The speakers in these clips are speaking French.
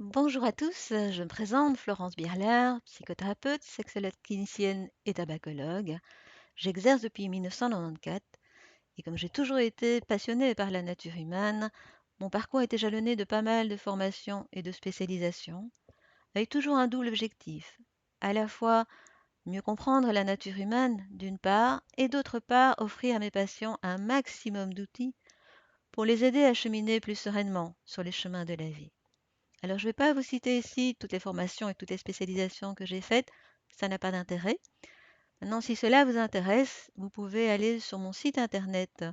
Bonjour à tous, je me présente Florence Birler, psychothérapeute, sexologue clinicienne et tabacologue. J'exerce depuis 1994 et comme j'ai toujours été passionnée par la nature humaine, mon parcours a été jalonné de pas mal de formations et de spécialisations, avec toujours un double objectif, à la fois mieux comprendre la nature humaine d'une part et d'autre part offrir à mes patients un maximum d'outils pour les aider à cheminer plus sereinement sur les chemins de la vie. Alors, je ne vais pas vous citer ici toutes les formations et toutes les spécialisations que j'ai faites, ça n'a pas d'intérêt. Maintenant, si cela vous intéresse, vous pouvez aller sur mon site internet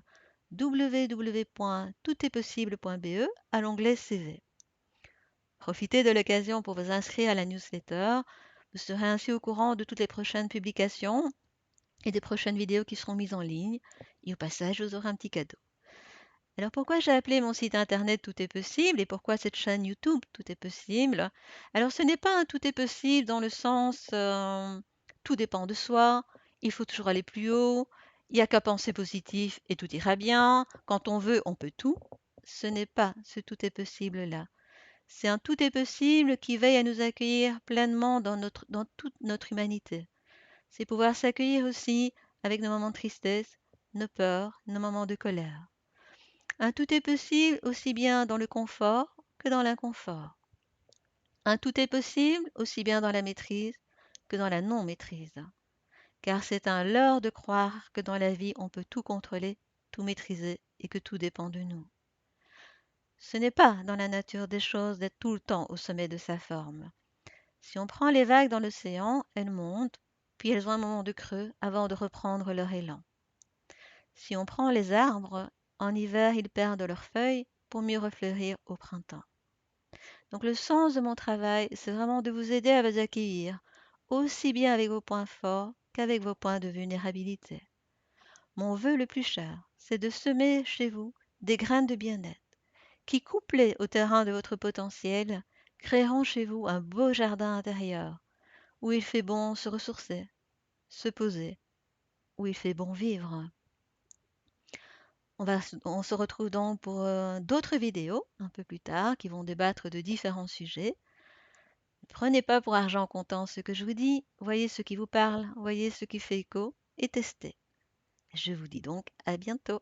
www.toutestpossible.be à l'onglet CV. Profitez de l'occasion pour vous inscrire à la newsletter. Vous serez ainsi au courant de toutes les prochaines publications et des prochaines vidéos qui seront mises en ligne. Et au passage, vous aurez un petit cadeau. Alors pourquoi j'ai appelé mon site internet Tout est possible et pourquoi cette chaîne YouTube Tout est possible? Alors ce n'est pas un tout est possible dans le sens tout dépend de soi, il faut toujours aller plus haut, il n'y a qu'à penser positif et tout ira bien, quand on veut on peut tout. Ce n'est pas ce tout est possible là. C'est un tout est possible qui veille à nous accueillir pleinement dans toute notre humanité. C'est pouvoir s'accueillir aussi avec nos moments de tristesse, nos peurs, nos moments de colère. Un tout est possible aussi bien dans le confort que dans l'inconfort. Un tout est possible aussi bien dans la maîtrise que dans la non-maîtrise. Car c'est un leurre de croire que dans la vie on peut tout contrôler, tout maîtriser et que tout dépend de nous. Ce n'est pas dans la nature des choses d'être tout le temps au sommet de sa forme. Si on prend les vagues dans l'océan, elles montent, puis elles ont un moment de creux avant de reprendre leur élan. Si on prend les arbres, en hiver ils perdent leurs feuilles pour mieux refleurir au printemps. Donc le sens de mon travail, c'est vraiment de vous aider à vous accueillir, aussi bien avec vos points forts qu'avec vos points de vulnérabilité. Mon vœu le plus cher, c'est de semer chez vous des graines de bien-être, qui, couplées au terrain de votre potentiel, créeront chez vous un beau jardin intérieur, où il fait bon se ressourcer, se poser, où il fait bon vivre. On se retrouve donc pour d'autres vidéos un peu plus tard qui vont débattre de différents sujets. Ne prenez pas pour argent comptant ce que je vous dis, voyez ce qui vous parle, voyez ce qui fait écho et testez. Je vous dis donc à bientôt.